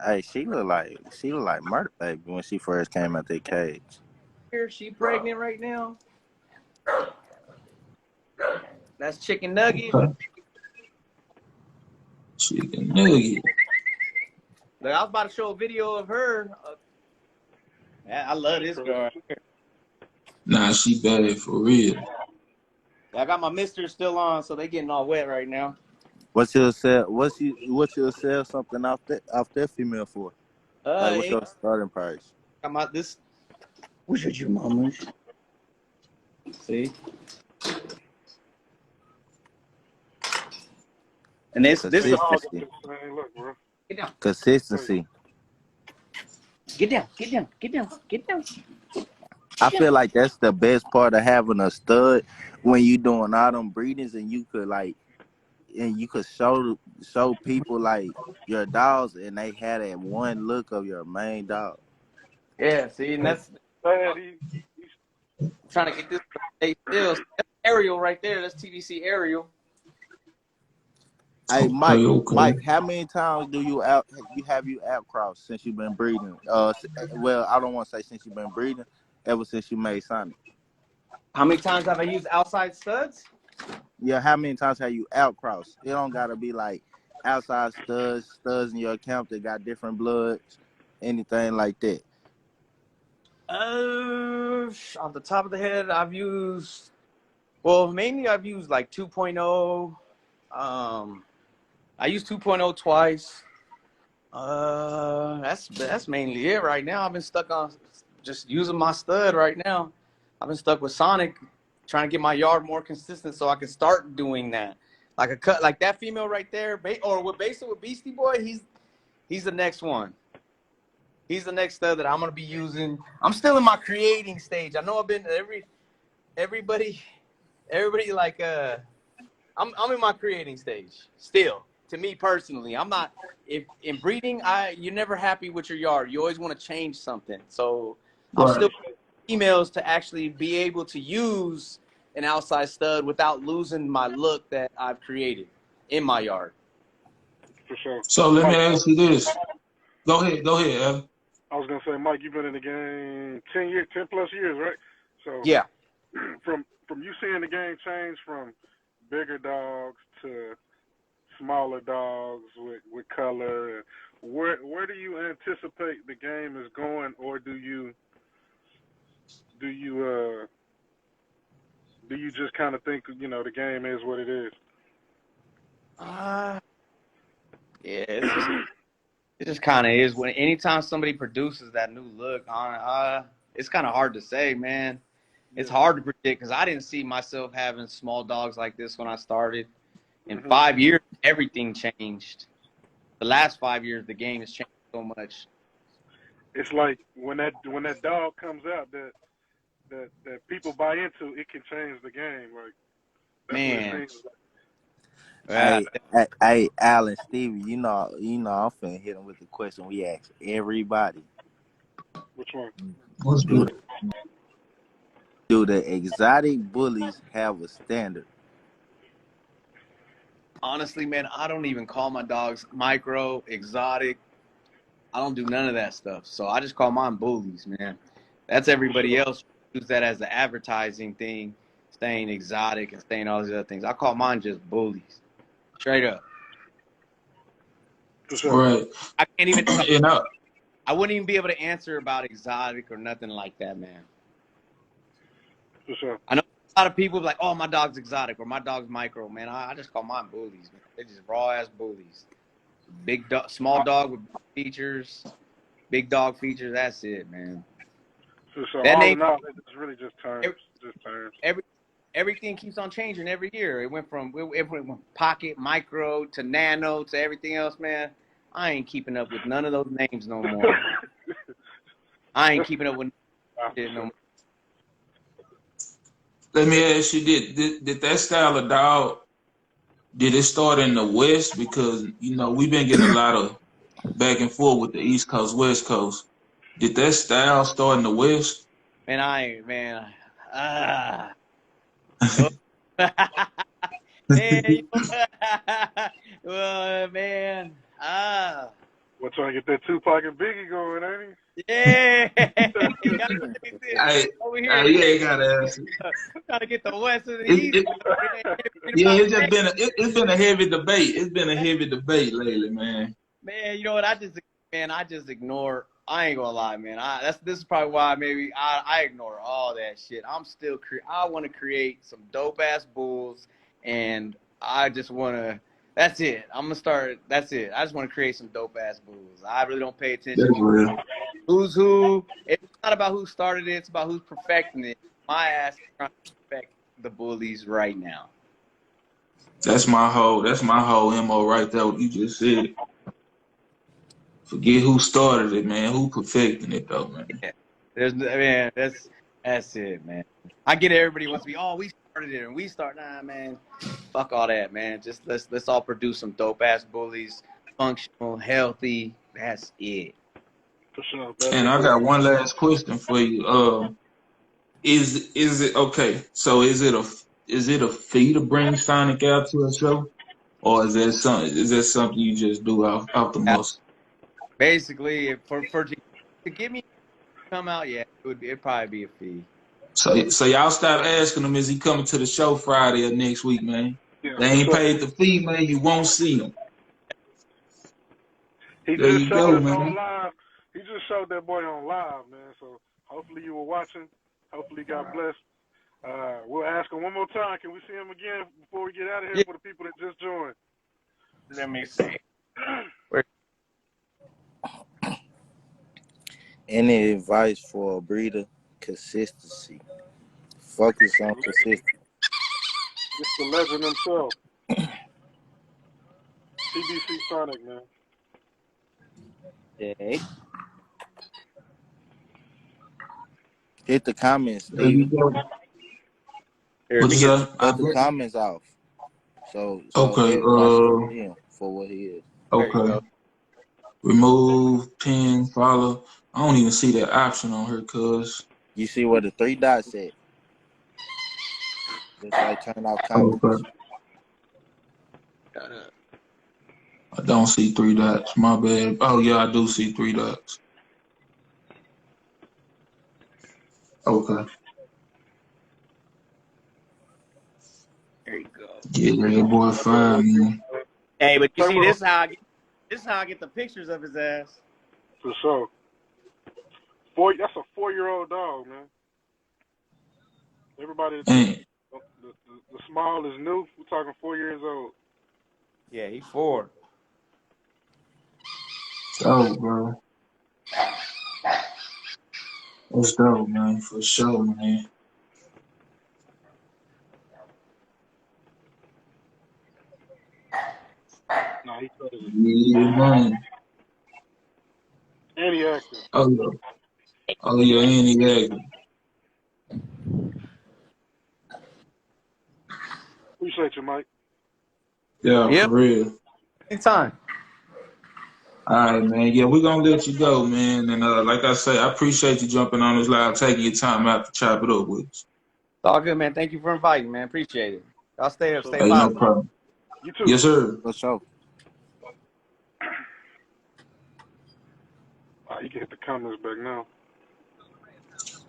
Hey, she look like Murder Baby when she first came out that cage. Here, she pregnant right now. That's Chicken Nugget. Chicken Nugget. Look, I was about to show a video of her. I love this girl right here. Nah, she bad for real. I got my Mister still on, so they getting all wet right now. What you'll sell something off that female for? Like, what's your starting price? I'm out this. Which is your mama? See? And this is all. Consistency. Hey, look, bro. Get down. Consistency. Get down. I feel like that's the best part of having a stud when you doing all them breedings and you could show people like your dogs and they had that one look of your main dog. Yeah, see, and that's He's trying to get this. Hey, still, that's Ariel right there. That's TBC Ariel. Hey, Mike, Okay. Mike, how many times do you have outcrossed since you've been breeding? Well, I don't want to say since you've been breeding, ever since you made Sonic. How many times have I used outside studs? Yeah, how many times have you outcrossed? It don't gotta be like outside studs in your account that got different bloods, anything like that. Off the top of the head, mainly I've used like 2.0. I used 2.0 twice. That's mainly it right now. I've been stuck on just using my stud right now. I've been stuck with Sonic, trying to get my yard more consistent so I can start doing that. Like that female right there, or with Beastie Boy, he's the next one. He's the next stud that I'm gonna be using. I'm still in my creating stage. I know I've been everybody like I'm in my creating stage still. To me personally, I'm not. If in breeding, you're never happy with your yard. You always want to change something. So I'm still females to actually be able to use an outside stud without losing my look that I've created in my yard. for sure. So let me Mike, ask you this. Go ahead, Evan. I was gonna say, Mike, you've been in the game 10 plus years, right? So Yeah. from you seeing the game change from bigger dogs to smaller dogs with color, and where do you anticipate the game is going, or do you just kind of think the game is what it is? Yeah, It just kind of is. When anytime somebody produces that new look, it's kind of hard to say, man. It's hard to predict because I didn't see myself having small dogs like this when I started. In 5 years, everything changed. The last 5 years, the game has changed so much. It's like when that dog comes out that people buy into, it can change the game. Like that's what it Man, seems like. Hey, Alan, Stevie, you know, I'm finna hit him with the question we ask everybody. Which one? What's Do good? the exotic bullies have a standard? honestly, man, I don't even call my dogs micro, exotic. I don't do none of that stuff. So I just call mine bullies, man. That's everybody else use that as an advertising thing, saying exotic and saying all these other things. I call mine just bullies. Straight up. For sure. Right. I can't even tell. And I wouldn't even be able to answer about exotic or nothing like that, man. For sure. I know a lot of people be like, oh, my dog's exotic or my dog's micro, man. I just call mine bullies, man. They're just raw ass bullies. Big dog, small dog with features, big dog features. That's it, man. For sure. That All name, in all, it's really just terms. Just terms. everything keeps on changing every year. It went from pocket, micro to nano to everything else, man. I ain't keeping up with none of those names no more. I ain't keeping up with shit no more. let me ask you, did that style of dog, did it start in the West? Because, you know, we've been getting a lot of back and forth with the East Coast, West Coast. Did that style start in the West? Man, I ain't, man. Oh. Man, man. We're trying to get that Tupac and Biggie going, ain't Yeah. I, Over here, you ain't gotta answer. trying to get the West and the It, East. it, yeah, it's been a heavy debate. It's been a heavy debate lately, man. Man, you know what? I just ignore. I ain't gonna lie, man. This is probably why maybe I ignore all that shit. I want to create some dope ass bulls, and I just want to. That's it. I'm gonna start. That's it. I just want to create some dope ass bulls. I really don't pay attention That's real. who's who. It's not about who started it. It's about who's perfecting it. My ass is trying to perfect the bullies right now. That's my whole MO right there. What you just said. Forget who started it, man. Who perfecting it though, man. Yeah. That's it, man. I get everybody wants to be, oh, we started it and we start. Nah, man. Fuck all that, man. Just let's all produce some dope ass bullies, functional, healthy. That's it. For sure. And I got one last question for you. Is it okay? So is it a fee to bring Sonic out to a show, or is that something you just do out the muscle? Basically, to get me to come out, yeah, it'd probably be a fee. So y'all stop asking him, is he coming to the show Friday or next week, man? Yeah, They for ain't sure. paid the fee, man. You won't see him. He There just you showed go, us on man. live. He just showed that boy on live, man. So hopefully you were watching. Hopefully God bless. We'll ask him one more time. Can we see him again before we get out of here Yeah. for the people that just joined? Let me see. Any advice for a breeder? Consistency. Focus on consistency. It's the legend himself. TBC Sonic, man. Okay. Hit the comments, There you Steve. go. Here, What's up? Cut the comments off. So Okay. everybody can see him for what he is. There you Okay. go. Remove, pin, follow. I don't even see that option on here, cuz. You see where the 3 dots at? Just like turn off comments. Okay. I don't see 3 dots. My bad. Oh yeah, I do see 3 dots. Okay. There you go. Get that boy fired, man. Hey, but you Say see, what? this is how I get the pictures of his ass. For sure. That's a 4-year-old dog, man. Everybody, And the small is new. We're talking 4 years old. Yeah, he's 4. Oh, bro. Let's go, man. For sure, man. Nah, he crazy. Yeah, man. And he active. Oh, yeah. Oh, yeah, and he acting. Appreciate you, Mike. Yeah, for Yep. real. Anytime. All right, man. Yeah, we're gonna let you go, man. And like I say, I appreciate you jumping on this live, taking your time out to chop it up with us. It's all good, man. Thank you for inviting, man. Appreciate it. Y'all stay up, So, stay Hey, no positive. problem. you too. Yes, sir. For sure. You can hit the comments back now.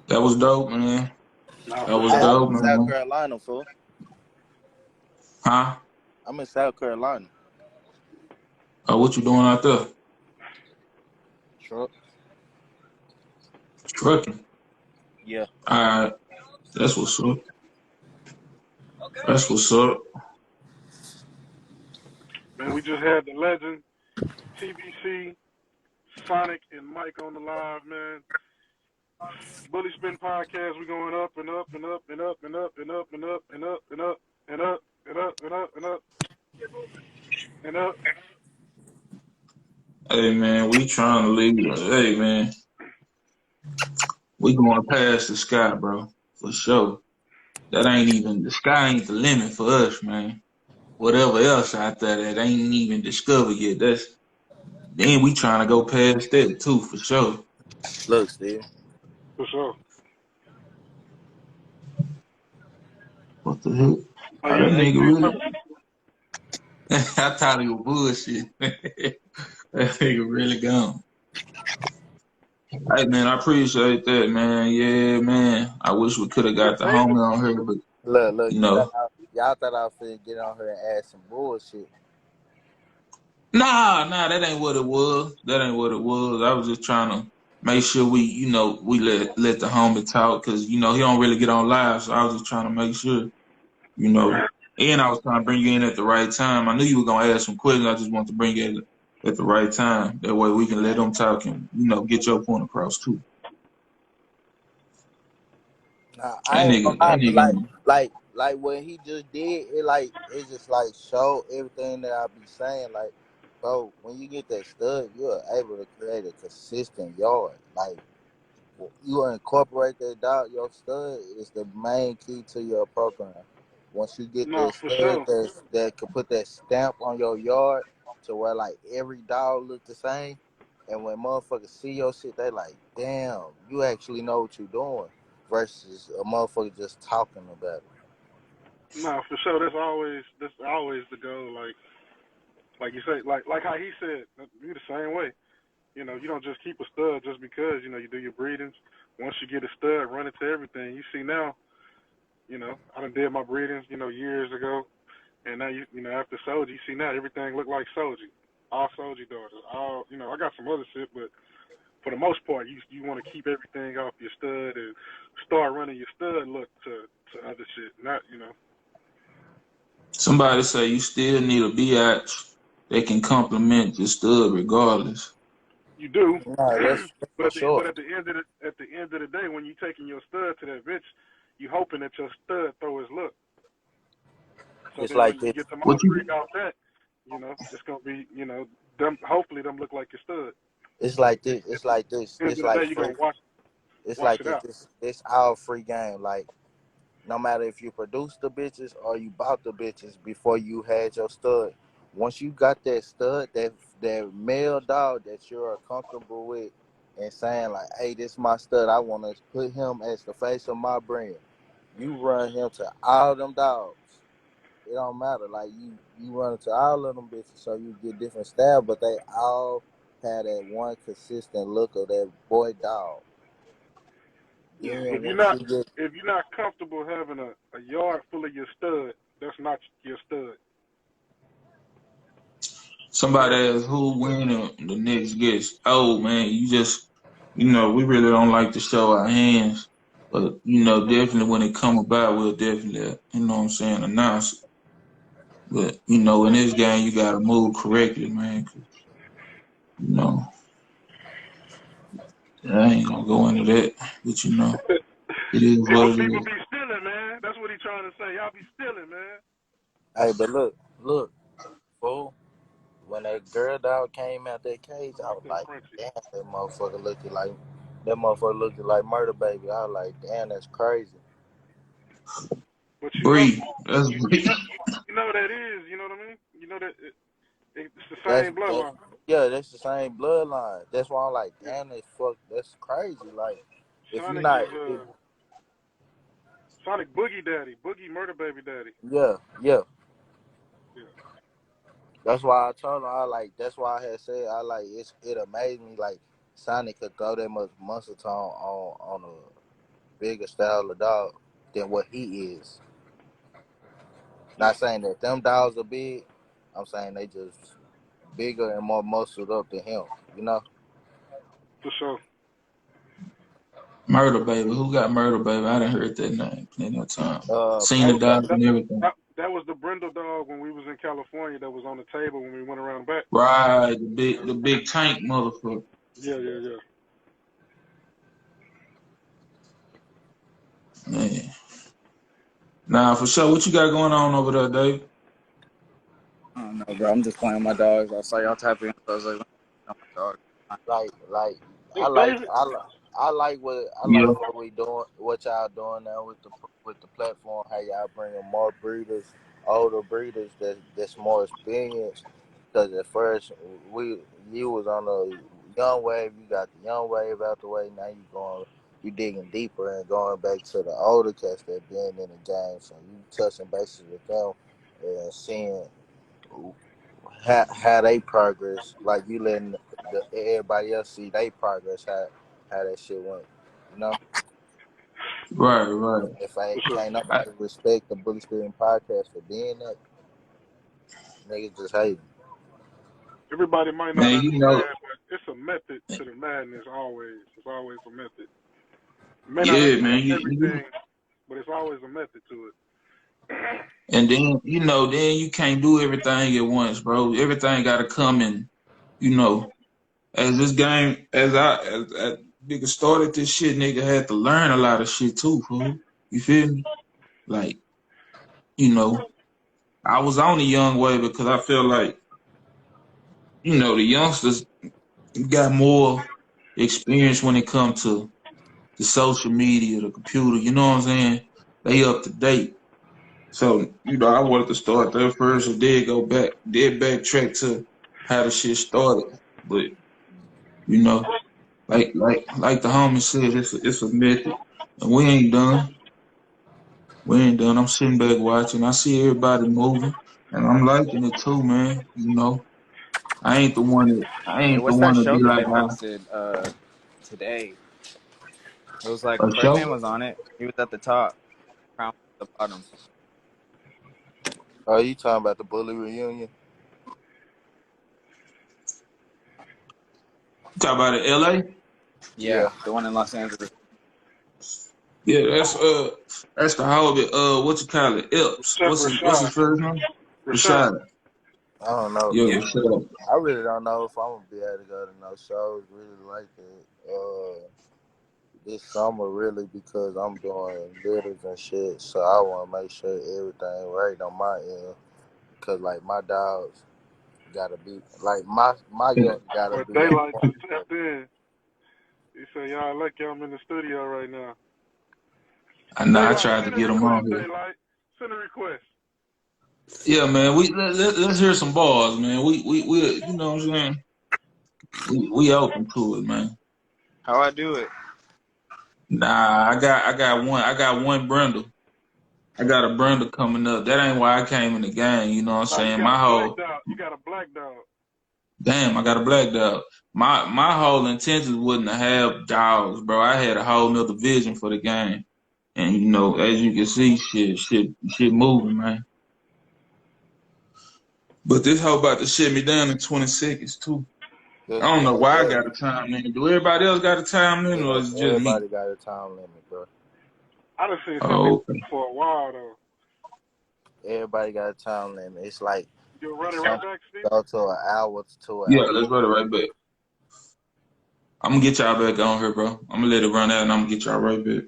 That was dope, man. Nah, That for was Hey, sure. I'm dope, in South man. Carolina, fool. Huh? I'm in South Carolina. What you doing out there? Truck. Trucking. Yeah. All right. That's what's up. That's what's up. Man, we just had the legend, TBC, Sonic, and Mike on the live, man. Bully Spin Podcast, we going up and up and up and up and up and up and up and up and up and up and up and up and up and up. Hey, man, we trying to leave. Hey, man, we going past the sky, bro. For sure. That ain't even, the sky ain't the limit for us, man. Whatever else out there that ain't even discovered yet, then we trying to go past that too, for sure. Look, Steve. For sure. What the heck? Oh Oh, that yeah, nigga 18. really? I thought he was bullshit. That nigga really gone. Hey, man, I appreciate that, man. Yeah, man. I wish we could have got the homie on here, but, Look, you know. y'all thought I was finna get on here and add some bullshit. Nah, that ain't what it was. That ain't what it was. I was just trying to make sure we let the homie talk because, he don't really get on live. So I was just trying to make sure, you know. And I was trying to bring you in at the right time. I knew you were going to ask some questions. I just wanted to bring you at the right time. That way we can let them talk and, get your point across too. Nah, I That ain't gonna nigga, lie, that but nigga. like what he just did, it just like show everything that I be saying. Like, bro, when you get that stud, you're able to create a consistent yard. Like, you incorporate that dog. Your stud is the main key to your program. Once you get No, that for stud sure. that can put that stamp on your yard to where like every dog look the same, and when motherfuckers see your shit, they like, damn, you actually know what you're doing, versus a motherfucker just talking about it. No, for sure. That's always the goal. Like you say, like how he said, you the same way. You don't just keep a stud just because you do your breedings. Once you get a stud, run it to everything. You see now, I done did my breedings, years ago, and now after Soji, you see now everything look like Soji. All Soji daughters. All I got some other shit, but for the most part, you want to keep everything off your stud and start running your stud look to other shit. Not. Somebody say you still need a biatch that can complement your stud regardless. You do, Nah, that's but for sure. at the end of the day, when you taking your stud to that bitch, you hoping that your stud throw his look. So It's then like when you this. get the What mama you freak off that, it's gonna be them. Hopefully them look like your stud. It's like this. It's like this. End This of the like day, you free. gonna wash It's wash like it this. out. This all free game. Like, no matter if you produce the bitches or you bought the bitches before you had your stud, once you got that stud, that male dog that you're comfortable with, and saying like, "Hey, this is my stud. I want to put him as the face of my brand." You run him to all them dogs. It don't matter. Like you run into all of them bitches, so you get different style, but they all had that one consistent look of that boy dog. Yeah, Then once you get if you're not comfortable having a yard full of your stud, that's not your stud. Somebody asked who win the next guest. Oh man, we really don't like to show our hands, but definitely when it come about, we'll definitely, what I'm saying, announce it. But in this game, you gotta move correctly, man. 'Cause, you know. I ain't gonna go into that, but you know, it is Well, what it people is. be stealing, man. That's what he trying to say. Y'all be stealing, man. Hey, but look, fool. When that girl dog came out that cage, I was That like, Frenchie. damn, that motherfucker looking like Murder Baby. I was like, damn, that's crazy. But Bree, that's Bree. you know what that is. You know what I mean? You know that it's the That's same that, bloodline. yeah, that's the same bloodline. That's why I'm like, damn, that's crazy. Like, if you Sonic not, is Sonic Boogie Daddy, Boogie Murder Baby Daddy. yeah. Yeah. That's why I told him that's why I had said it amazed me like Sonic could throw that much muscle tone on a bigger style of dog than what he is. Not saying that them dogs are big. I'm saying they just bigger and more muscled up than him. You know? For sure. Murder Baby. Who got Murder Baby? I done heard that name plenty of times. Seen That the was Paper. dog and everything. that was the Brindle dog when we was in California. That was on the table when we went around the back. Right, the big tank motherfucker. Yeah. Man. Nah, for sure. What you got going on over there, Dave? I don't know, bro. I'm just playing with my dogs. I saw y'all tapping in, so I was like, "Oh, my dog." Like Hey, David. I like Yeah. what we doing, what y'all doing now with the platform. How y'all bringing more breeders, older breeders that's more experienced. Because at first you was on the young wave, you got the young wave out the way. Now you digging deeper and going back to the older cats that been in the game. So you touching bases with them and seeing how they progress, like you letting everybody else see they progress, how that shit went. You know, Right. if I For sure. can't nobody respect the Bully Spitting podcast for being that, niggas just hate. Everybody might not Man, you know, understand, but it's a method to the madness. Always, it's always a method. You may not yeah, man. understand everything, but it's always a method to it. And then then you can't do everything at once, bro. Everything got to come in. You know, as this game, as nigga started this shit, nigga had to learn a lot of shit too, fool. You feel me? Like, you know, I was on the young way because I feel like, the youngsters got more experience when it comes to the social media, the computer. You know what I'm saying? They up to date. So, I wanted to start there first and did backtrack to how the shit started. But, you know, like the homie said, it's a method. And we ain't done. We ain't done. I'm sitting back watching. I see everybody moving. And I'm liking it too, man. I Hey, ain't the what's one that to show be that like, they posted today? It was like a Birdman show? was on it. He was at the top, Crown was at the bottom. Oh, you talking about the Bully reunion? Talk about it, LA? Yeah, Yeah, the one in Los Angeles. Yeah, that's the Hobbit, what you call it? Epps. What's his Rashad. first name? Rashad. Rashad. I don't know. Yeah, Yeah. Rashad. I really don't know if I'm gonna be able to go to no shows really like that. This summer really because I'm doing litters and shit, so I want to make sure everything right on my end. Cause like my dogs gotta be like my young gotta When be on Daylight point. just tapped in, he said, "Y'all lucky I'm in the studio right now." I know I Daylight, tried to send a get him on request. here. Daylight, send a request. Yeah, man. Let's hear some bars, man. We you know what I'm saying? We open to it, man. How I do it? Nah, I got one Brindle. I got a Brindle coming up. That ain't why I came in the game, you know what I'm Now you saying? got My a black whole dog. You got a black dog. damn, I got a black dog. My whole intention wasn't to have dogs, bro. I had a whole nother vision for the game. And as you can see, shit moving, man. But this hoe about to shut me down in 20 seconds too. I don't know why I got a time limit. Do everybody else got a time limit, or Yeah, is it just me? everybody got a time limit, bro. I done seen some people Oh, okay. for a while though. Everybody got a time limit. It's like You're running right some back, Steve. go to an hour to 2 Yeah, hours. let's run it right back. I'm gonna get y'all back on here, bro. I'm gonna let it run out and I'm gonna get y'all right back.